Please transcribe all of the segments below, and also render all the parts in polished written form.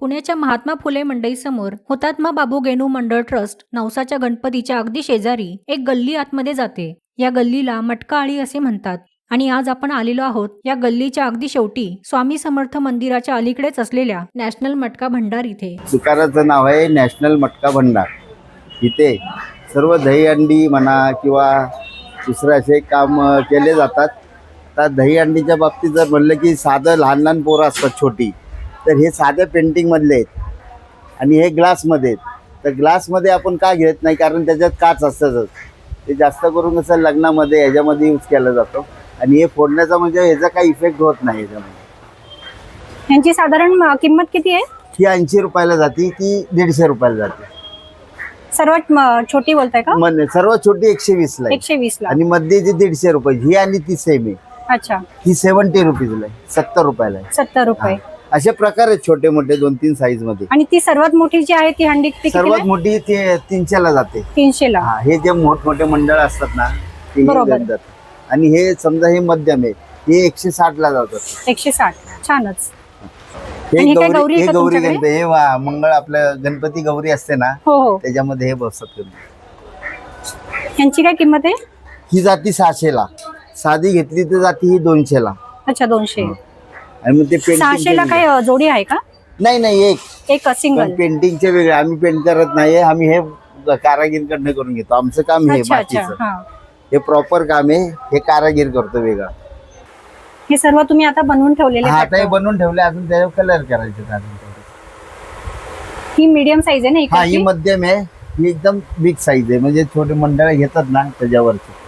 पुण्याच्या महात्मा फुले मंडईसमोर हुतात्मा बाबू गेनू मंडळ ट्रस्ट नवसाच्या गणपतीच्या अगदी शेजारी एक गल्ली आतमध्ये जाते. या गल्लीला मटका आळी असे म्हणतात आणि आज आपण आलेलो आहोत या गल्लीच्या अगदी शेवटी स्वामी समर्थ मंदिराच्या अलीकडेच असलेल्या नॅशनल मटका भंडार इथे. दुकानाचं नाव आहे नॅशनल मटका भंडार. इथे सर्व दहीहंडी म्हणा किंवा दुसरे असे काम केले जातात. आता दहीहंडीच्या बाबतीत जर म्हणलं की साधं लहान लहान पोरं असतात छोटी, तर हे साध्या पेंटिंगमधले आहेत आणि हे ग्लासमध्ये आहेत. तर ग्लासमध्ये आपण का घेत नाही, कारण त्याच्यात काच असतातच. ते जास्त करून कसं लग्नामध्ये ह्याच्यामध्ये यूज केला जातो आणि हे फोडण्याचा म्हणजे ह्याचा काही इफेक्ट होत नाही ह्याच्यामध्ये. यांची साधारण किंमत किती आहे? ही 80 रुपयाला जाते, ती 150 रुपयाला जाते. सर्वात छोटी बोलताय का? सर्वात छोटी 120 ला आहे 120 ला आणि मध्येची 150 रुपये. ही आणि ती सेम आहे. अच्छा, ही 70 रुपीजला आहे, 70 रुपयाला आहे. 70 रुपये. असे प्रकार आहेत छोटे मोठे 2-3 साईज मध्ये. आणि ती सर्वात मोठी जी आहे ती हंडी किती? सर्वात मोठी ती 300 ला जाते. 300 ला. हे जे मोठमोठे मंडळ असतात ना ते बरोबर. जातात. आणि हे समजा हे मध्यम आहे, हे 160 ला जातात. 160. छानच. हे आणि हे काय गौरी, गौरी हे आहे का गौरी तुमच्याकडे? गणपती, हे मंगळ आपलं गणपती गौरी असते ना, हो हो. त्याच्यामध्ये हे बसतात. यांची काय किंमत आहे? ही जाती 600 ला. साधी घेतली तर जाती ही 200 ला. अच्छा, 200. आणि मग ते 600 ला काय जोडी आहे का? नाही एक सिंगल. पेंटिंगचे वेगळे. आम्ही पेंट करत नाही, आम्ही हे कारागीरकडनं करून घेतो. आमचं काम हे अच्छा अच्छा. बाकीचं. हा, हे प्रॉपर काम आहे, हे कारागीर करतो वेगळं. हे सर्व तुम्ही आता बनवून ठेवलेले हा, आता हे आहेत? बनवून ठेवले, अजून त्याच्यावर कलर करायचे अजून थोडे. ही मीडियम साईज आहे ना हा, ही इकडची? मध्यम आहे, ही एकदम बिग साईज आहे, म्हणजे छोटे मंडळ घेतात ना त्याच्यावरचे.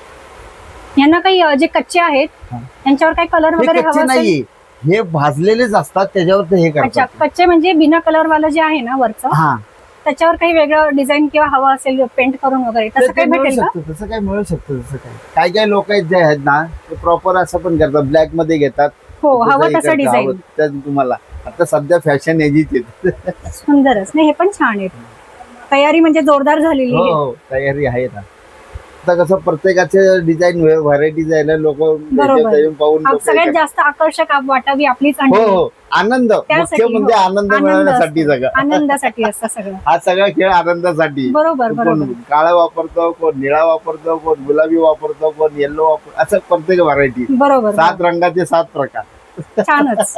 यांना काही जे कच्चे आहेत हा. यांच्यावर काही कलर हे वगैरे कच्चे हवं असेल? नाहीये, हे भाजलेलेच असतात, त्याच्यावर ते हे अच्छा, करतात. कच्चे म्हणजे बिना कलर वाला जे आहे ना वरचं, हा, त्याच्यावर काही वेगळं डिझाईन किंवा हवं असेल पेंट करून वगैरे तर तसं ते काही मिळू भेटेल का? शकतं, तसं काय मिळू शकतं. तसं काय काय लोक आहेत जे आहेत ना, ते प्रॉपर असं पण करतात, ब्लॅक मध्ये घेतात. हो, तसं हवं हे तसं करतात, डिझाईन. हवं तसं तुम्हाला. आता सध्या फॅशन याचीच आहे. सुंदरच नाही, हे पण छान आहे. तयारी म्हणजे जोरदार झालेली हो आहे. हो, तयारी आहे ना. आता कसं प्रत्येकाचे डिझाईन व्हरायटीज आहे ना, लोक बरोबर. पाहून लोकं हे सगळ्यात करतात. जास्त आकार्षक वाटावी आपलीच हो हंडी. हो, आनंद त्यासाठी, मुख्य म्हणजे हो. आनंद आनंद मिळवण्यासाठी असतो. सगळं. आनंदासाठी असतं सगळं. हा सगळा खेळ आनंदासाठी. बरोबर कोण बरोबर. काळा वापरतो, कोण निळा वापरतो, कोण गुलाबी वापरतो, कोण येल्लो वापरतो, असं प्रत्येक व्हरायटी. बरोबर 7 रंगाचे 7 प्रकार. छानच.